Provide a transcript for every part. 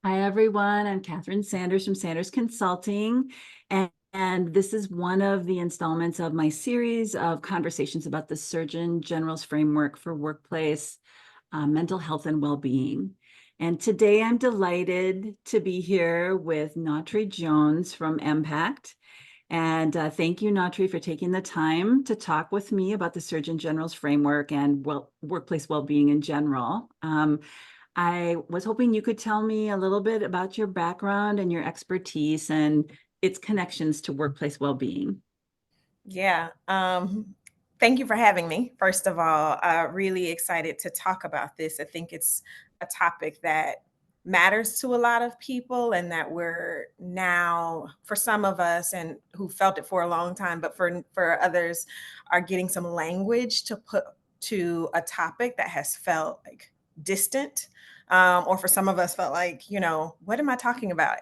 Hi, everyone. I'm Katherine Sanders from Sanders Consulting, and this is one of the installments of my series of conversations about the Surgeon General's framework for workplace mental health and well-being. And today I'm delighted to be here with Nautrie Jones from Impact. And thank you, Nautrie, for taking the time to talk with me about the Surgeon General's framework and workplace well-being in general. I was hoping you could tell me a little bit about your background and your expertise and its connections to workplace well-being. Yeah. Thank you for having me. First of all, really excited to talk about this. I think it's a topic that matters to a lot of people, and that we're now, for some of us, and who felt it for a long time, but for others, are getting some language to put to a topic that has felt like distant. Or for some of us felt like, what am I talking about?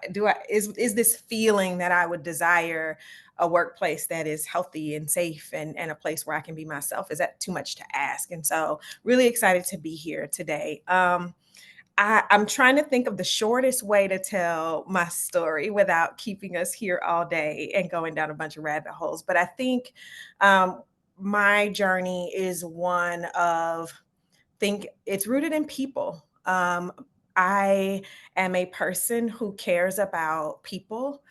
Is this feeling that I would desire a workplace that is healthy and safe, and a place where I can be myself? Is that too much to ask? And so, really excited to be here today. I'm trying to think of the shortest way to tell my story without keeping us here all day and going down a bunch of rabbit holes. But I think um, my journey is one of think it's rooted in people. I am a person who cares about people,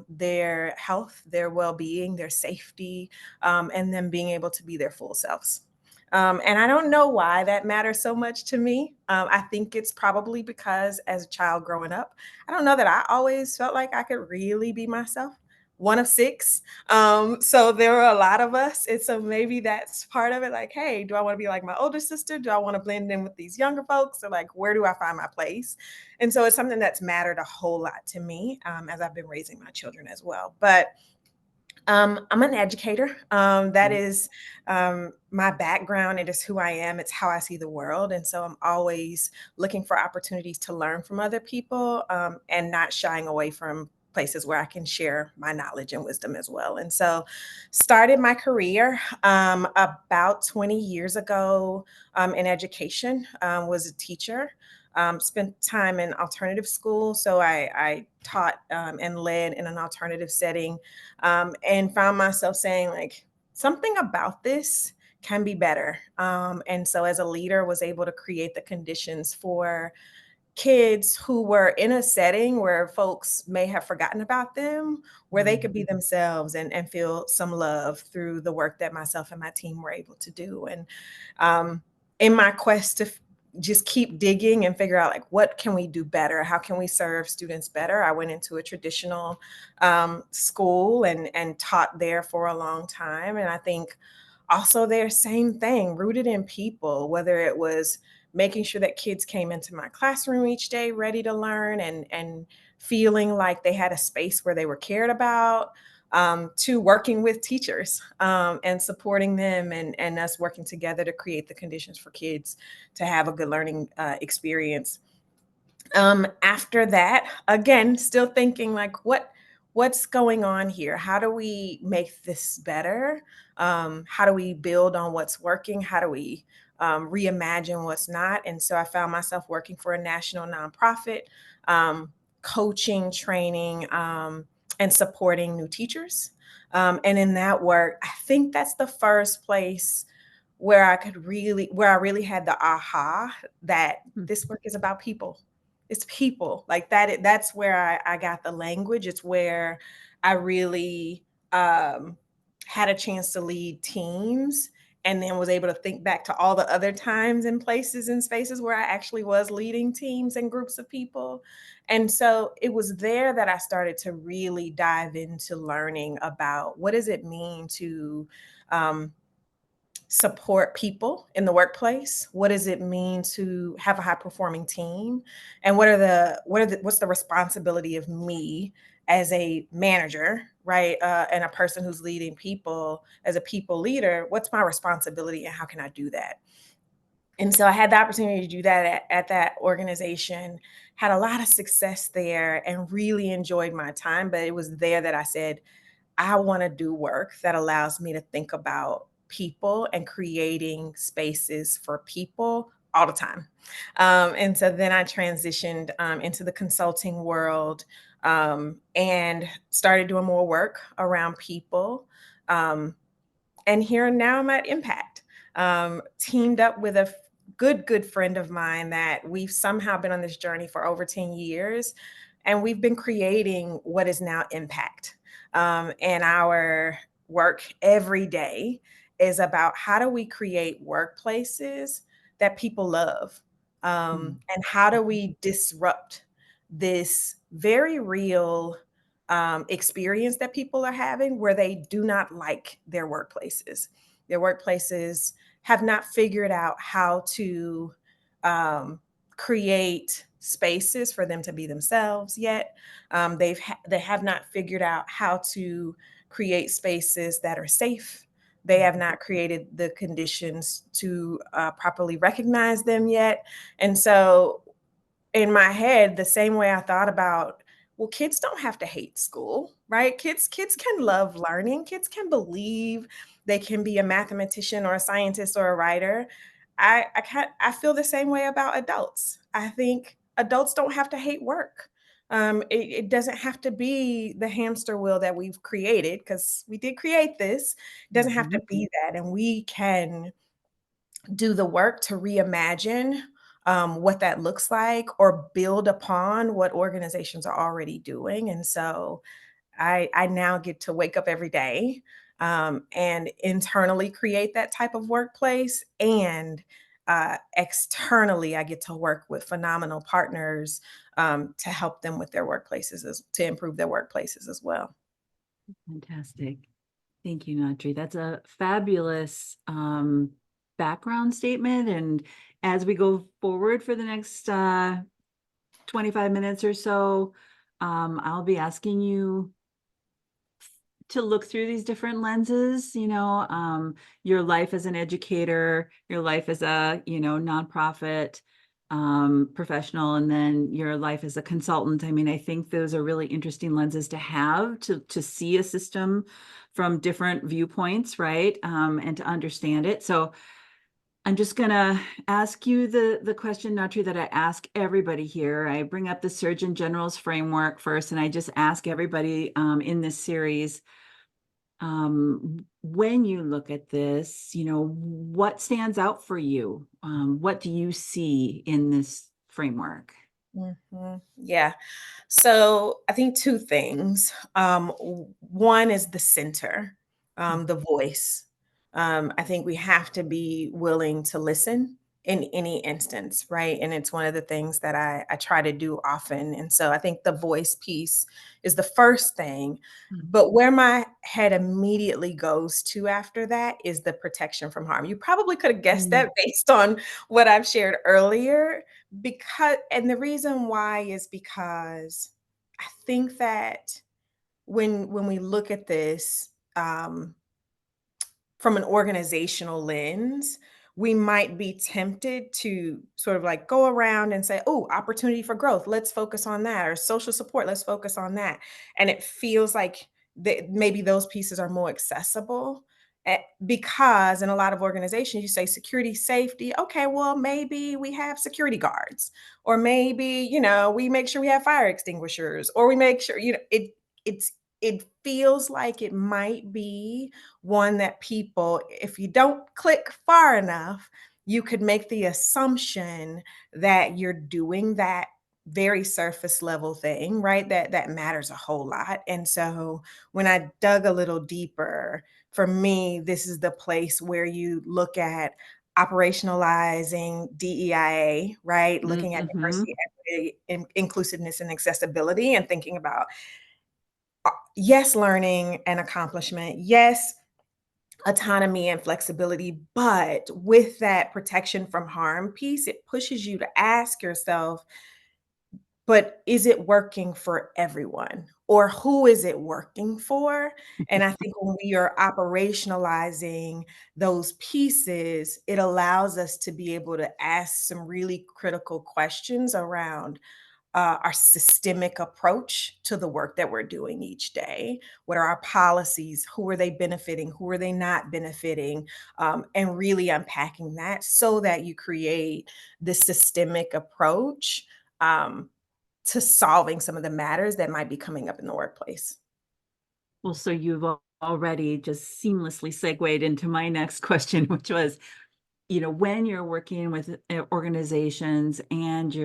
their health, their well being, their safety, and them being able to be their full selves. And I don't know why that matters so much to me. I think it's probably because as a child growing up, I don't know that I always felt like I could really be myself. One of six. So there were a lot of us. And so maybe that's part of it. Like, hey, do I want to be like my older sister? Do I want to blend in with these younger folks? Or like, where do I find my place? And so it's something that's mattered a whole lot to me, as I've been raising my children as well. But I'm an educator. That is my background. It is who I am. It's how I see the world. And so I'm always looking for opportunities to learn from other people, and not shying away from places where I can share my knowledge and wisdom as well. And so started my career about 20 years ago in education, was a teacher. Spent time in alternative school. So I taught and led in an alternative setting, and found myself saying, like, something about this can be better. And so as a leader, was able to create the conditions for kids who were in a setting where folks may have forgotten about them, where they could be themselves, and feel some love through the work that myself and my team were able to do. And in my quest to just keep digging and figure out, like, what can we do better? How can we serve students better? I went into a traditional school and taught there for a long time. And I think also there, same thing, rooted in people, whether it was making sure that kids came into my classroom each day ready to learn, and feeling like they had a space where they were cared about, to working with teachers, and supporting them, and us working together to create the conditions for kids to have a good learning experience. After that, again, still thinking, like, what's going on here? How do we make this better? How do we build on what's working? How do we reimagine what's not? And so I found myself working for a national nonprofit, coaching, training, and supporting new teachers. And in that work, I think that's the first place where I really had the aha that this work is about people. It's people, like that. That's where I got the language. It's where I really had a chance to lead teams, and then was able to think back to all the other times and places and spaces where I actually was leading teams and groups of people. And so it was there that I started to really dive into learning about, what does it mean to um, support people in the workplace? What does it mean to have a high performing team? And what's the responsibility of me as a manager, right? And a person who's leading people, as a people leader, what's my responsibility and how can I do that? And so I had the opportunity to do that at that organization, had a lot of success there, and really enjoyed my time. But it was there that I said, I want to do work that allows me to think about people and creating spaces for people all the time. And so then I transitioned into the consulting world and started doing more work around people. Um, and here and now I'm at Impact. Teamed up with a good friend of mine that we've somehow been on this journey for over 10 years. And we've been creating what is now Impact. And our work every day is about how do we create workplaces that people love? Mm. And how do we disrupt this very real experience that people are having where they do not like their workplaces. Their workplaces have not figured out how to um, create spaces for them to be themselves yet. They have not figured out how to create spaces that are safe. They have not created the conditions to properly recognize them yet. And so in my head, the same way I thought about, well, kids don't have to hate school, right? Kids can love learning. Kids can believe they can be a mathematician or a scientist or a writer. I feel the same way about adults. I think adults don't have to hate work. It doesn't have to be the hamster wheel that we've created because we did create this. It doesn't have to Mhm. be that, and we can do the work to reimagine what that looks like or build upon what organizations are already doing. And so I now get to wake up every day and internally create that type of workplace. And externally, I get to work with phenomenal partners to help them with their workplaces, to improve their workplaces as well. Fantastic. Thank you, Nautrie. That's a fabulous background statement. And as we go forward for the next 25 minutes or so, I'll be asking you to look through these different lenses, your life as an educator, your life as a, nonprofit professional, and then your life as a consultant. I mean, I think those are really interesting lenses to have to see a system from different viewpoints, right? And to understand it. So I'm just gonna ask you the question, Nautrie, that I ask everybody here. I bring up the Surgeon General's framework first, and I just ask everybody in this series, when you look at this, what stands out for you? What do you see in this framework? Yeah. So I think two things. One is the center, the voice. I think we have to be willing to listen in any instance, right? And it's one of the things that I try to do often. And so I think the voice piece is the first thing. Mhm. But where my head immediately goes to after that is the protection from harm. You probably could have guessed Mm, that based on what I've shared earlier, because and the reason why is because I think that when we look at this, from an organizational lens, we might be tempted to sort of like go around and say, oh, opportunity for growth, let's focus on that, or social support, let's focus on that. And it feels like maybe those pieces are more accessible. Because in a lot of organizations, you say security, safety. Okay, well, maybe we have security guards, or maybe, we make sure we have fire extinguishers, or we make sure, it's, it feels like it might be one that people, if you don't click far enough, you could make the assumption that you're doing that very surface level thing, right? That matters a whole lot. And so when I dug a little deeper, for me, this is the place where you look at operationalizing DEIA, right? Looking at mm-hmm. diversity, equity, inclusiveness, and accessibility, and thinking about yes, learning and accomplishment, yes, autonomy and flexibility, but with that protection from harm piece, it pushes you to ask yourself, but is it working for everyone? Or who is it working for? And I think when we are operationalizing those pieces, it allows us to be able to ask some really critical questions around, our systemic approach to the work that we're doing each day. What are our policies? Who are they benefiting? Who are they not benefiting? And really unpacking that so that you create this systemic approach um, to solving some of the matters that might be coming up in the workplace. Well, so you've already just seamlessly segued into my next question, which was, when you're working with organizations and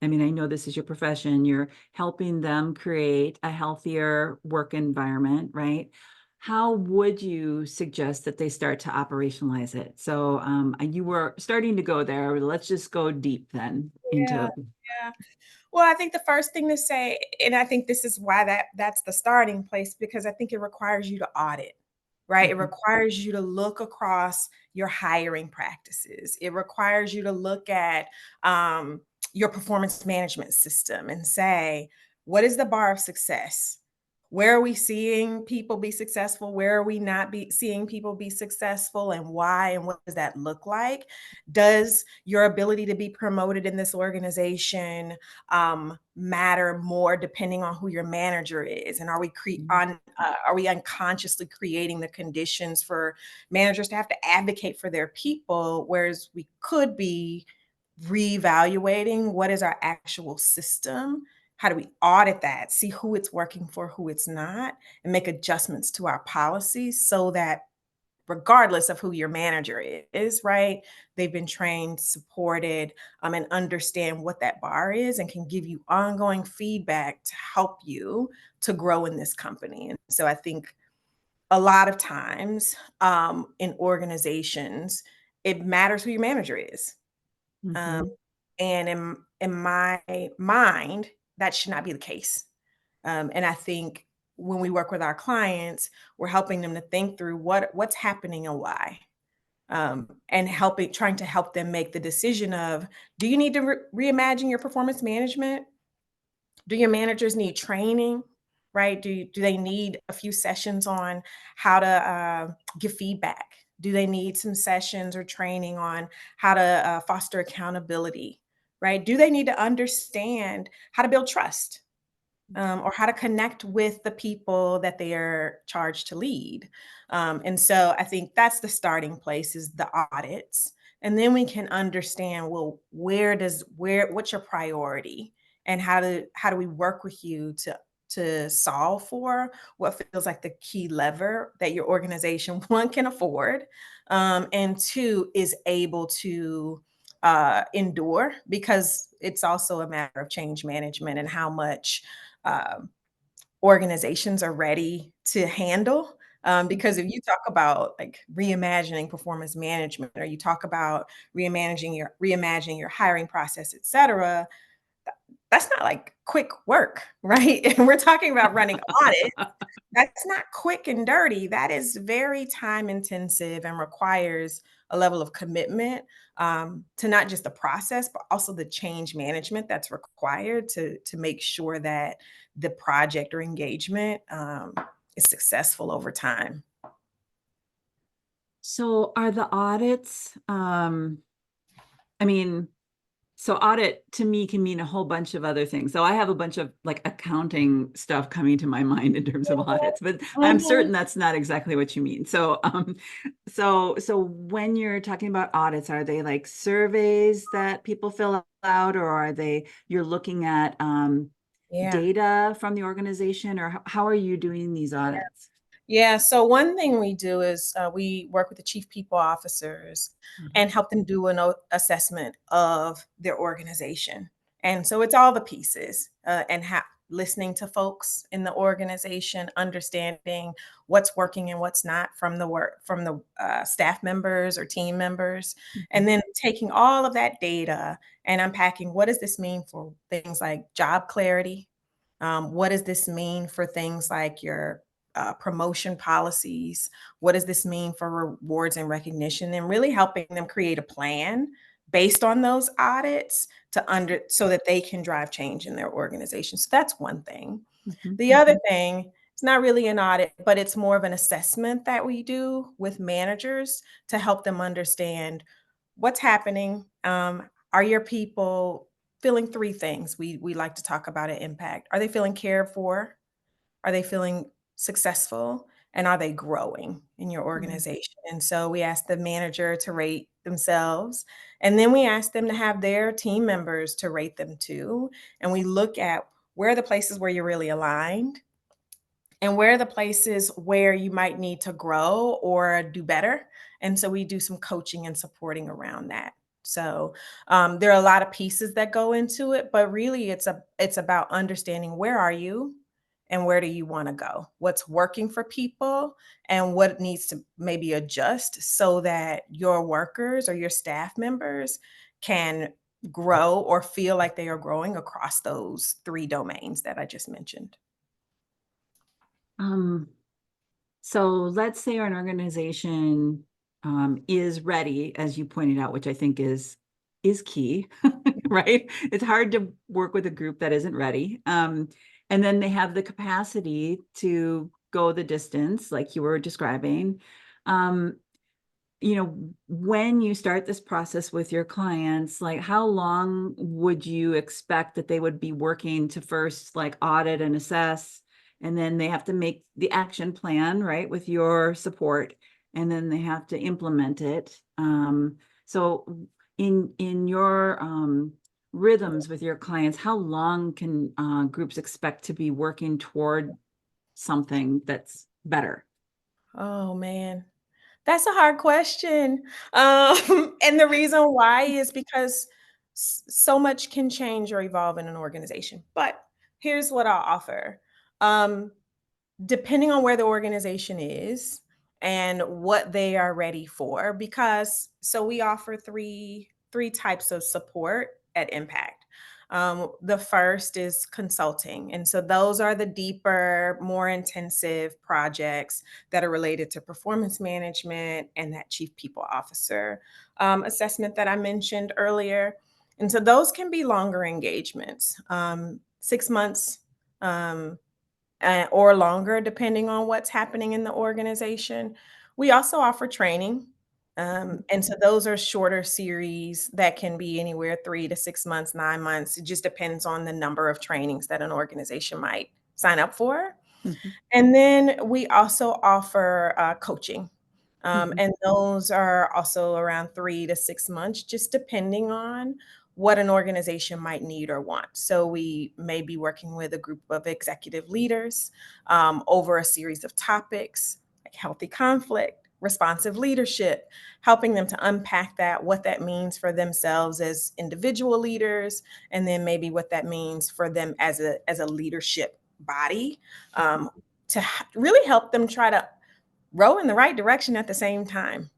I mean, I know this is your profession, you're helping them create a healthier work environment, right? How would you suggest that they start to operationalize it? So you were starting to go there. Let's just go deep then Yeah, into. yeah. Well, I think the first thing to say, and I think this is why that's the starting place, because I think it requires you to audit, right? It Mhm, requires you to look across your hiring practices. It requires you to look at your performance management system and say, what is the bar of success? Where are we seeing people be successful? Where are we not seeing people be successful, and why? And what does that look like? Does your ability to be promoted in this organization matter more depending on who your manager is? And mhm, are we unconsciously creating the conditions for managers to have to advocate for their people, whereas we could be reevaluating what is our actual system? How do we audit that, see who it's working for, who it's not, and make adjustments to our policies so that regardless of who your manager is, right? They've been trained, supported, and understand what that bar is and can give you ongoing feedback to help you to grow in this company. And so I think a lot of times in organizations, it matters who your manager is. Um, mhm. and in my mind, that should not be the case. And I think when we work with our clients, we're helping them to think through what's happening and why, and trying to help them make the decision of, do you need to reimagine your performance management? Do your managers need training? Right? Do they need a few sessions on how to give feedback? Do they need some sessions or training on how to foster accountability? Right? Do they need to understand how to build trust? Or how to connect with the people that they are charged to lead. And so I think that's the starting place, is the audits. And then we can understand, well, what's your priority, and how do we work with you to solve for what feels like the key lever that your organization, one, can afford, and two, is able to endure, because it's also a matter of change management and how much um, organizations are ready to handle. Because if you talk about like reimagining performance management, or you talk about reimagining your hiring process, et cetera, that's not like quick work, right? And we're talking about running audits. That's not quick and dirty. That is very time intensive and requires a level of commitment to not just the process, but also the change management that's required to make sure that the project or engagement is successful over time. So are the audits, I mean, so audit to me can mean a whole bunch of other things. So I have a bunch of like accounting stuff coming to my mind in terms of audits, but I'm Mhm. certain that's not exactly what you mean. So so when you're talking about audits, are they like surveys that people fill out, or are they you're looking at Yeah. data from the organization, or how are you doing these audits? Yeah, so one thing we do is we work with the chief people officers Mhm, and help them do an assessment of their organization. And so it's all the pieces, and listening to folks in the organization, understanding what's working and what's not from the staff members or team members, and mhm, then taking all of that data and unpacking, what does this mean for things like job clarity? What does this mean for things like your promotion policies? What does this mean for rewards and recognition? And really helping them create a plan based on those audits so that they can drive change in their organization. So that's one thing. mhm, The other thing, it's not really an audit, but it's more of an assessment that we do with managers to help them understand what's happening. Are your people feeling three things we like to talk about at Impact. Are they feeling cared for? Are they feeling successful? And are they growing in your Mhm. organization? And so we ask the manager to rate themselves, and then we ask them to have their team members to rate them too. And we look at where are the places where you're really aligned and where are the places where you might need to grow or do better. And so we do some coaching and supporting around that. So there are a lot of pieces that go into it, but really it's about understanding where are you and where do you want to go, what's working for people, and what needs to maybe adjust so that your workers or your staff members can grow or feel like they are growing across those three domains that I just mentioned. Um, so let's say an organization is ready, as you pointed out, which I think is key, right? It's hard to work with a group that isn't ready. And then they have the capacity to go the distance, like you were describing. Um, when you start this process with your clients, like how long would you expect that they would be working to first like audit and assess, and then they have to make the action plan, right, with your support, and then they have to implement it. So in your rhythms with your clients, how long can groups expect to be working toward something that's better? Oh man, that's a hard question. And the reason why is because so much can change or evolve in an organization. But here's what I'll offer. Um, Depending on where the organization is and what they are ready for, because so we offer three types of support at Impact. The first is consulting, and so those are the deeper, more intensive projects that are related to performance management and that chief people officer assessment that I mentioned earlier. And so those can be longer engagements, 6 months. Or longer, depending on what's happening in the organization. We also offer training. And so those are shorter series that can be anywhere 3 to 6 months, 9 months. It just depends on the number of trainings that an organization might sign up for. Mhm, And then we also offer coaching. mhm, And those are also around 3 to 6 months, just depending on what an organization might need or want. So we may be working with a group of executive leaders over a series of topics like healthy conflict, responsive leadership, helping them to unpack that, what that means for themselves as individual leaders, and then maybe what that means for them as a leadership body, um, to really help them try to row in the right direction at the same time.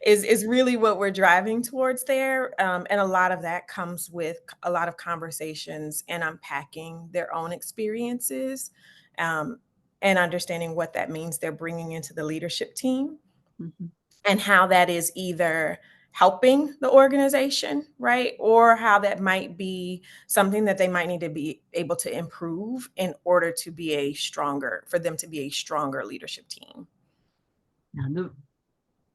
Is really what we're driving towards there, and a lot of that comes with a lot of conversations and unpacking their own experiences, um, and understanding what that means they're bringing into the leadership team mhm. and how that is either helping the organization, right? Or how that might be something that they might need to be able to improve in order to be for them to be a stronger leadership team. Yeah,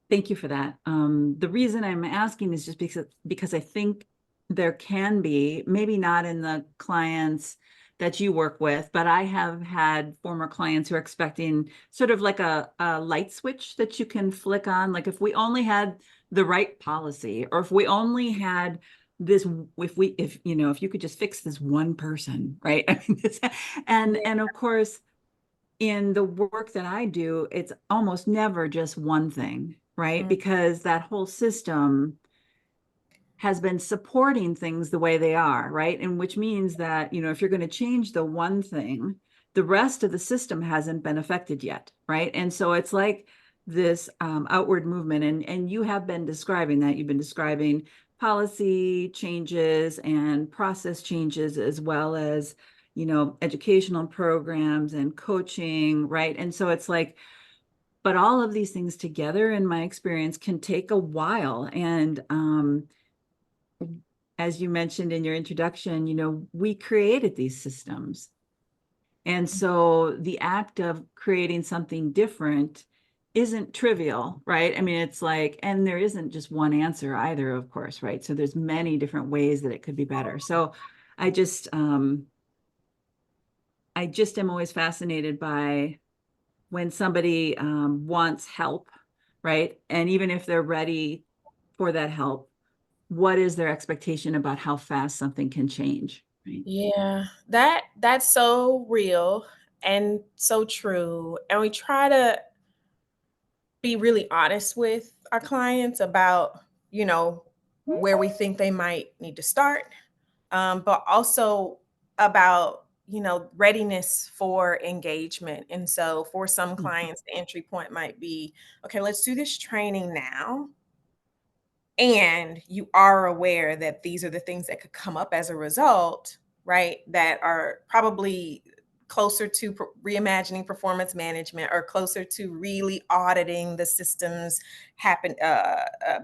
thank you for that. The reason I'm asking is just because I think there can be, maybe not in the clients that you work with, but I have had former clients who are expecting sort of like a light switch that you can flick on. Like if we only had the right policy, or if we only had this, if you could just fix this one person, right? I mean, and of course, in the work that I do, it's almost never just one thing, right? Mm, Because that whole system has been supporting things the way they are, right? And which means that, if you're going to change the one thing, the rest of the system hasn't been affected yet, right? And so it's like this outward movement, and you have been describing that. You've been describing policy changes and process changes, as well as educational programs and coaching, right? And so it's like, but all of these things together, in my experience, can take a while. And as you mentioned in your introduction, we created these systems. And so the act of creating something different isn't trivial, right? I mean, it's like, and there isn't just one answer either, of course, right? So there's many different ways that it could be better. So I just I just am always fascinated by when somebody wants help, right? And even if they're ready for that help, what is their expectation about how fast something can change, right? Yeah, that's so real and so true. And we try to be really honest with our clients about, where we think they might need to start, but also about, readiness for engagement. And so for some Mhm, clients, the entry point might be, okay, let's do this training now. And you are aware that these are the things that could come up as a result, right? That are probably closer to reimagining performance management, or closer to really auditing the systems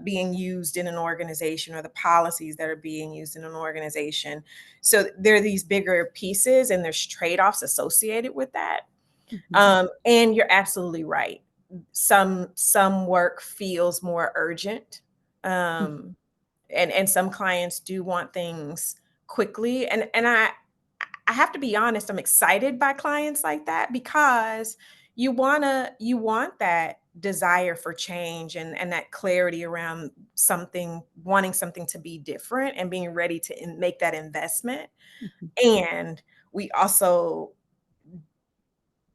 being used in an organization, or the policies that are being used in an organization. So there are these bigger pieces, and there's trade-offs associated with that. mhm, And you're absolutely right. Some work feels more urgent, mhm, um, and some clients do want things quickly. And I have to be honest, I'm excited by clients like that, because you want that desire for change, and that clarity around something, wanting something to be different and being ready to make that investment. mhm, And we also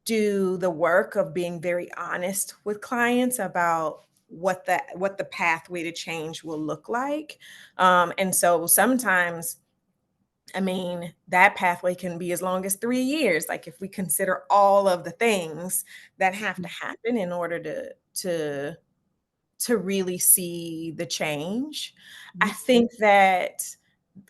do the work of being very honest with clients about what the pathway to change will look like. And so sometimes, I mean, that pathway can be as long as 3 years. Like, if we consider all of the things that have to mhm, happen in order to really see the change. I mhm, think that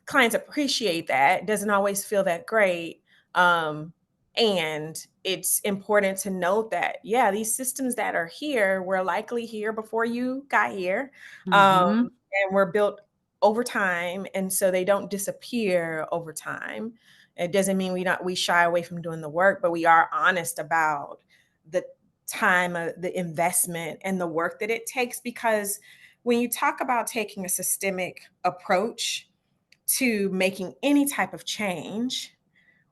clients appreciate that. It doesn't always feel that great. Um, and it's important to note that, yeah, these systems that are here were likely here before you got here. mhm, And were built over time. And so they don't disappear over time. It doesn't mean we shy away from doing the work, but we are honest about the time, the investment, and the work that it takes. Because when you talk about taking a systemic approach to making any type of change,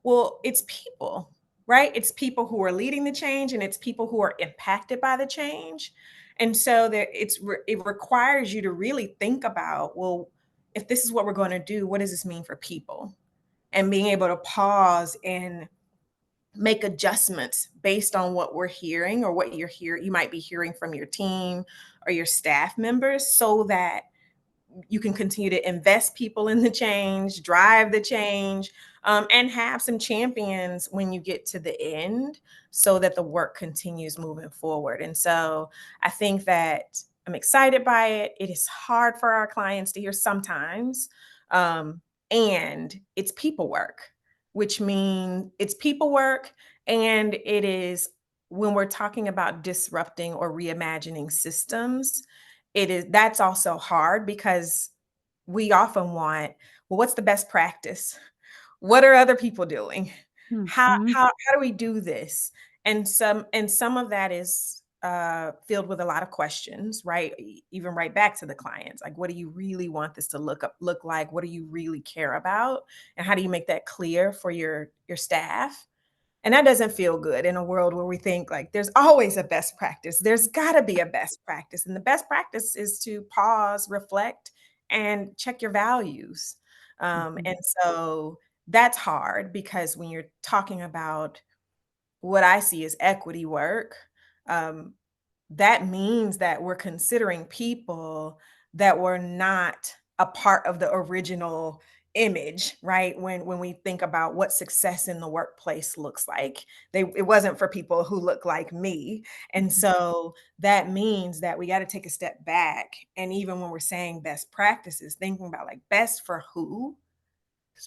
well, it's people, right? It's people who are leading the change, and it's people who are impacted by the change. And so it requires you to really think about, well, if this is what we're going to do, what does this mean for people? And being able to pause and make adjustments based on what we're hearing, or what you might be hearing from your team or your staff members, so that you can continue to invest people in the change, drive the change, and have some champions when you get to the end, so that the work continues moving forward. And so I think that I'm excited by it. It is hard for our clients to hear sometimes. Um, and it's people work, which means it's people work. And it is, when we're talking about disrupting or reimagining systems, that's also hard, because we often want, well, what's the best practice? What are other people doing? How mhm, how do we do this? And some of that is filled with a lot of questions, right? Even right back to the clients, like, what do you really want this to look like? What do you really care about? And how do you make that clear for your staff? And that doesn't feel good in a world where we think, like, there's always a best practice. There's got to be a best practice. And the best practice is to pause, reflect, and check your values. And mhm, so that's hard, because when you're talking about what I see as equity work, um, that means that we're considering people that were not a part of the original image, right? When we think about what success in the workplace looks like, it wasn't for people who look like me. And mhm, so that means that we got to take a step back. And even when we're saying best practices, thinking about, like, best for who,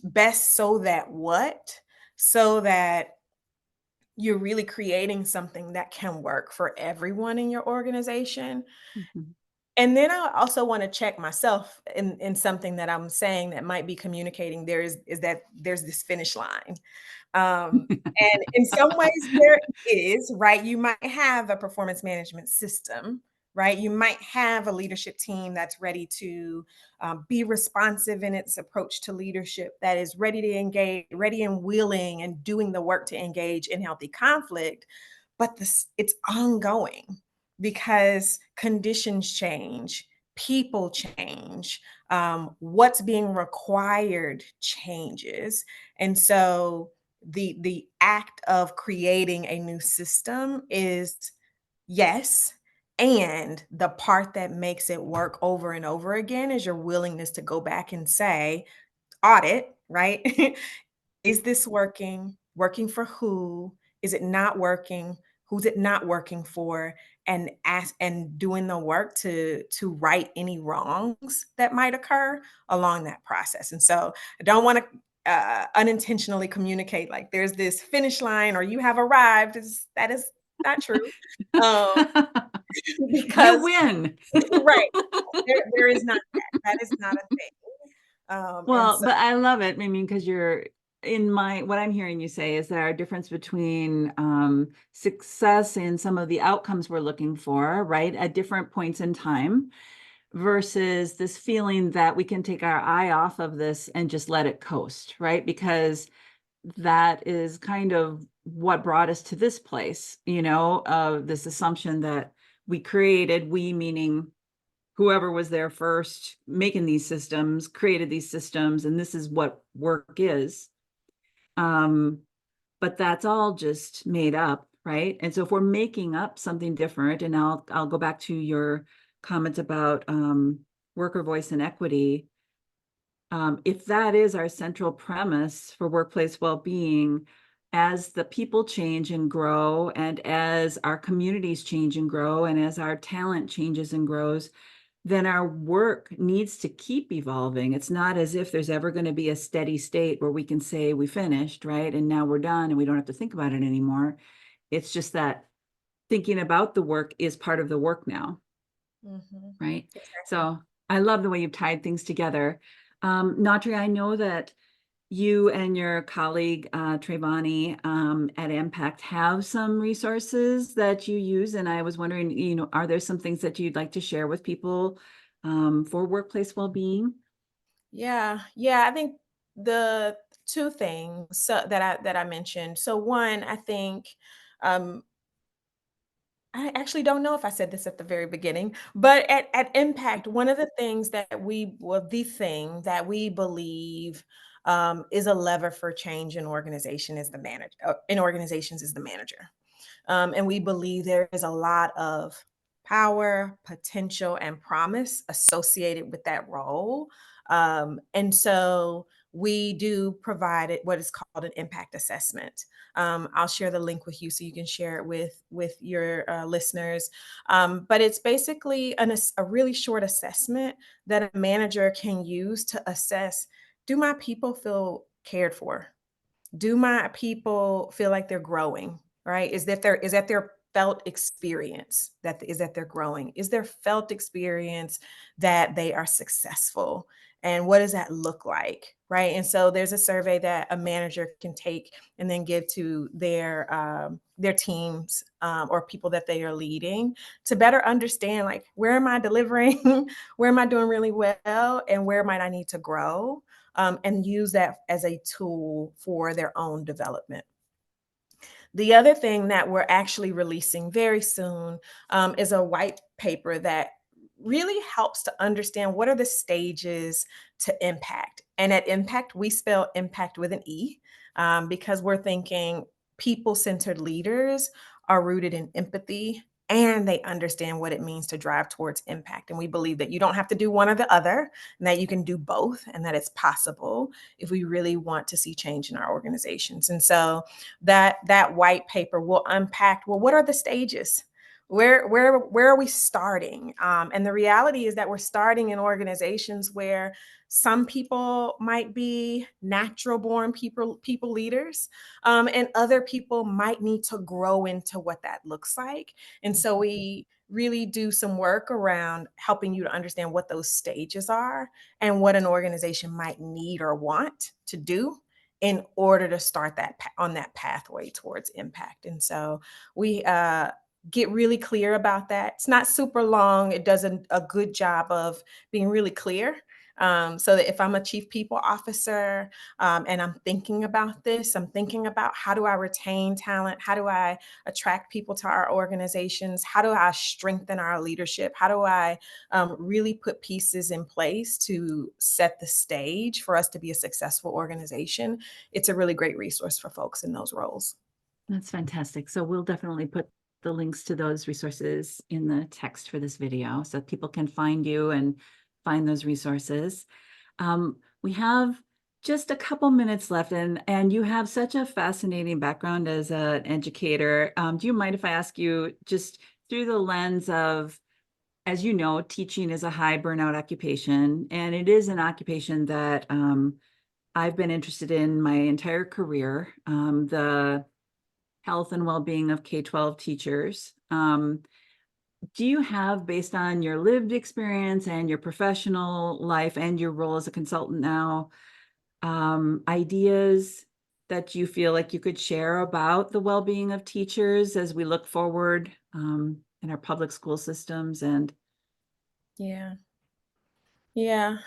best so that what, so that you're really creating something that can work for everyone in your organization. mhm. And then I also want to check myself in something that I'm saying that might be communicating there is that there's this finish line. And in some ways there is, right? You might have a performance management system, right? You might have a leadership team that's ready to be responsive in its approach to leadership, that is ready to engage, ready and willing and doing the work to engage in healthy conflict. But it's ongoing because conditions change, people change, what's being required changes. And so the act of creating a new system is yes, and the part that makes it work over and over again is your willingness to go back and say, audit, right? Is this working? Working for who? Is it not working? Who's it not working for? And ask and doing the work to right any wrongs that might occur along that process. And so I don't want to unintentionally communicate like there's this finish line or you have arrived. That is not true. Um, You because win. right, there is not that. That is not a thing. And Well, so but I love it. I mean, because you're in my, what I'm hearing you say is there a difference between success and some of the outcomes we're looking for, right? At different points in time versus this feeling that we can take our eye off of this and just let it coast, right? Because that is kind of what brought us to this place, this assumption that we created, we meaning whoever was there first making these systems created these systems, and this is what work is. um but that's all just made up, right? And so if we're making up something different, and I'll go back to your comments about worker voice and equity. If that is our central premise for workplace well-being, as the people change and grow, and as our communities change and grow, and as our talent changes and grows, then our work needs to keep evolving. It's not as if there's ever going to be a steady state where we can say we finished, right? And now we're done and we don't have to think about it anymore. It's just that thinking about the work is part of the work now, mhm, right? exactly. So I love the way you've tied things together. Nautrie, I know that you and your colleague, Trayvani, at Impact have some resources that you use. And I was wondering, are there some things that you'd like to share with people for workplace well-being? Yeah, yeah. I think the two things that I mentioned. So one, I think um, I actually don't know if I said this at the very beginning, but at Impact, one of the things the thing that we believe is a lever for change in organization is the manager. In organizations is the manager. And we believe there is a lot of power, potential, and promise associated with that role. And so we do provide what is called an impact assessment. I'll share the link with you so you can share it with your listeners. But it's basically a really short assessment that a manager can use to assess: do my people feel cared for? Do my people feel like they're growing, right? Is that their felt experience that they're growing? Is their felt experience that they are successful? And what does that look like, right? And so there's a survey that a manager can take and then give to their teams, or people that they are leading, to better understand, like, where am I delivering, where am I doing really well, and where might I need to grow, and use that as a tool for their own development. The other thing that we're actually releasing very soon is a white paper that really helps to understand what are the stages to impact. And at Impact, we spell impact with an E, because we're thinking people centered leaders are rooted in empathy and they understand what it means to drive towards impact. And we believe that you don't have to do one or the other, and that you can do both, and that it's possible if we really want to see change in our organizations. And so that white paper will unpack, well, what are the stages? where are we starting? And the reality is that we're starting in organizations where some people might be natural born people leaders, and other people might need to grow into what that looks like. And so we really do some work around helping you to understand what those stages are and what an organization might need or want to do in order to start on that pathway towards impact. And so we get really clear about that. It's not super long. It does a good job of being really clear. So that if I'm a chief people officer, and I'm thinking about this, I'm thinking about how do I retain talent? How do I attract people to our organizations? How do I strengthen our leadership? How do I really put pieces in place to set the stage for us to be a successful organization? It's a really great resource for folks in those roles. That's fantastic. So we'll definitely put the links to those resources in the text for this video so people can find you and find those resources. We have just a couple minutes left, and you have such a fascinating background as an educator. Do you mind if I ask you, just through the lens of, as you know, teaching is a high burnout occupation, and it is an occupation that I've been interested in my entire career, the health and well-being of K-12 teachers. Do you have, based on your lived experience and your professional life and your role as a consultant now, ideas that you feel like you could share about the well-being of teachers as we look forward in our public school systems? And Yeah. Yeah.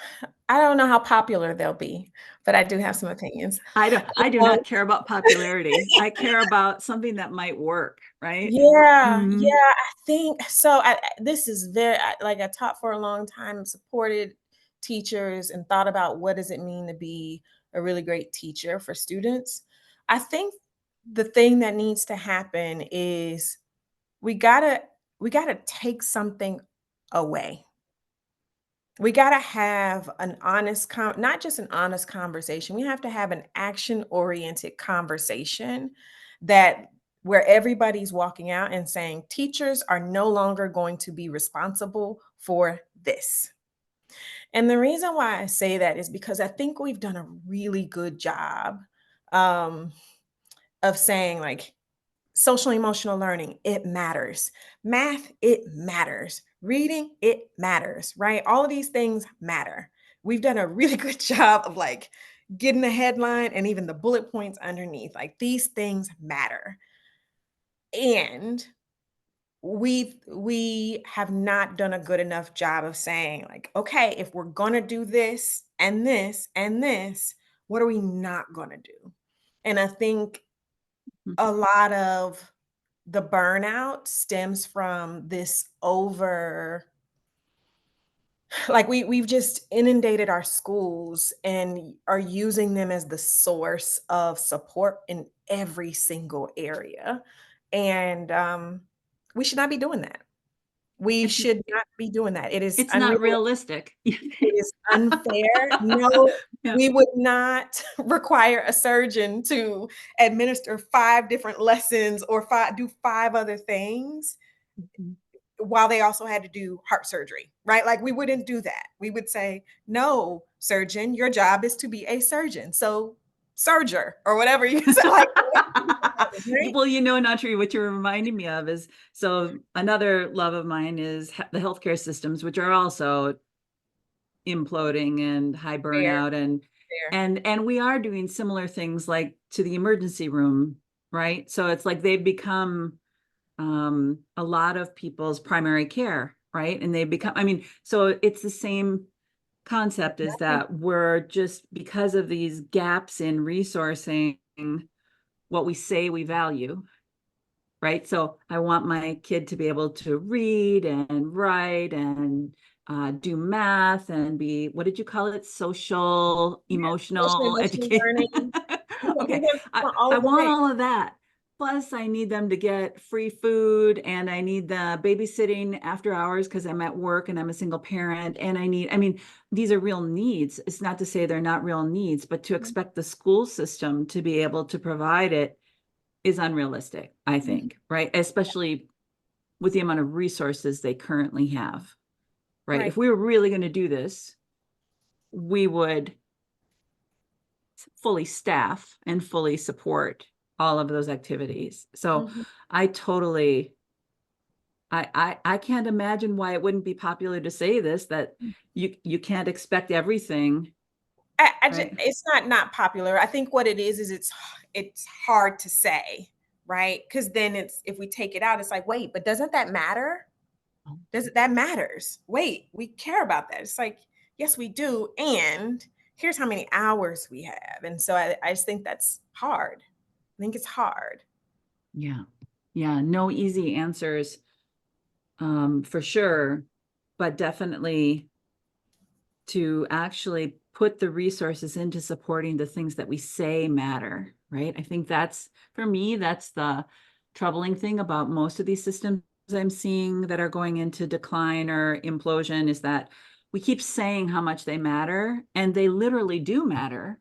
I don't know how popular they'll be, but I do have some opinions. I do Um, not care about popularity. I care about something that might work, right? yeah, Mm-hmm. yeah, I think so. This is like I taught for a long time, supported teachers, and thought about what does it mean to be a really great teacher for students. I think the thing that needs to happen is we gotta we gotta take something away. We gotta have an honest not just an honest conversation. We have to have an action-oriented conversation that where everybody's walking out and saying, teachers are no longer going to be responsible for this. And the reason why I say that is because I think we've done a really good job um, of saying, like, social emotional learning, it matters. Math, it matters. Reading, it matters, right? All of these things matter. We've done a really good job of like getting the headline and even the bullet points underneath. Like these things matter. And we have not done a good enough job of saying, like, okay, if we're gonna do this and this and this, what are we not gonna do? And I think a lot of the burnout stems from this over like we've just inundated our schools and are using them as the source of support in every single area. And we should not be doing that. We It's should not be doing that. It is it's not unrealistic. realistic. It is unfair. No, Yeah. we would not require a surgeon to administer 5 different lessons or do 5 other things Mhm. while they also had to do heart surgery, right? Like we wouldn't do that. We would say, "No, surgeon, your job is to be a surgeon. So, surger or whatever you say, like, right? Well, Nautrie, what you're reminding me of is, so another love of mine is the healthcare systems, which are also imploding and high Fair, burnout, and fair. and we are doing similar things like to the emergency room, right? So it's like they've become a lot of people's primary care, right? And they become, I mean, so it's the same concept, is that we're just, because of these gaps in resourcing what we say we value, right? So I want my kid to be able to read and write and do math and be, what did you call it? Social, Social emotional emotional education. learning. We Okay, want all I of the want things. all of that. Plus, I need them to get free food, and I need the babysitting after hours because I'm at work and I'm a single parent. And I mean, these are real needs. It's not to say they're not real needs, but to expect the school system to be able to provide it is unrealistic, I Mhm. think, right? Especially with the amount of resources they currently have, right? If Right. we were really going to do this, we would fully staff and fully support all of those activities. So Mhm. I totally, I can't imagine why it wouldn't be popular to say this, that you can't expect everything, right? It's not popular. I think what it is it's hard to say, right? Because then it's if we take it out, it's like, wait, but doesn't that matter? Does that matters? Wait, we care about that. It's like, yes, we do. And here's how many hours we have. And so I just think that's hard. I think it's hard. Yeah. Yeah. No easy answers, for sure, but definitely to actually put the resources into supporting the things that we say matter, right? I think that's, for me, that's the troubling thing about most of these systems I'm seeing that are going into decline or implosion, is that we keep saying how much they matter, and they literally do matter,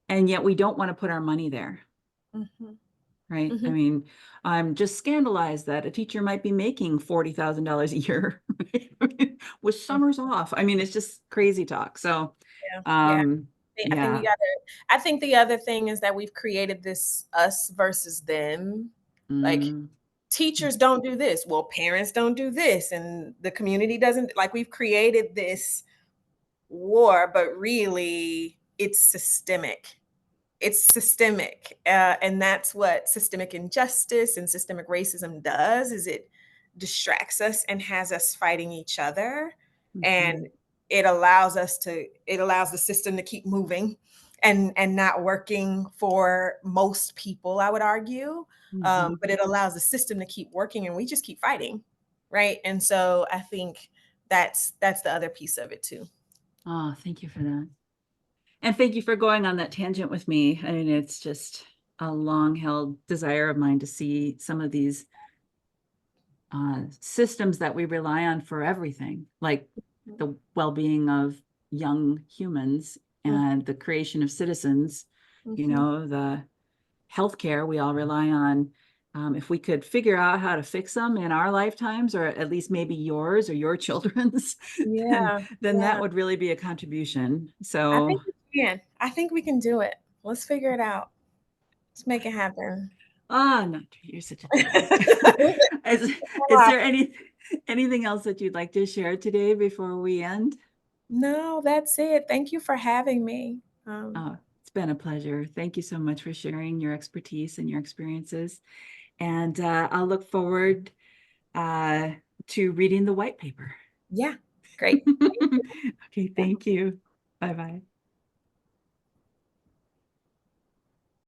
and yet we don't want to put our money there. Mhm. Right. I Mhm. mean, I'm just scandalized that a teacher might be making $40,000 a year with summers off. I mean, it's just crazy talk. So, Yeah. Yeah. um, I think yeah. I think the other thing is that we've created this us versus them. Like Mm, teachers don't do this. Well, parents don't do this. And the community doesn't like we've created this war, but really it's systemic. It's systemic. And that's what systemic injustice and systemic racism does is it distracts us and has us fighting each other. And mhm, it allows the system to keep moving and not working for most people, I would argue. mhm. But it allows the system to keep working and we just keep fighting. Right. And so I think that's the other piece of it too. Oh, thank you for that. And thank you for going on that tangent with me. I mean, it's just a long held desire of mine to see some of these systems that we rely on for everything, like the well-being of young humans and the creation of citizens, Mhm. the healthcare we all rely on. If we could figure out how to fix them in our lifetimes, or at least maybe yours or your children's, then Yeah. then that Yeah. would really be a contribution. I So, think we can. I think we can do it. Let's figure it out. Let's make it happen. Nautrie, you're such a joy. Is there anything else that you'd like to share today before we end? No, that's it. Thank you for having me. Oh, it's been a pleasure. Thank you so much for sharing your expertise and your experiences. And I'll look forward uh, to reading the white paper. Yeah, great. Okay, thank you. Bye-bye.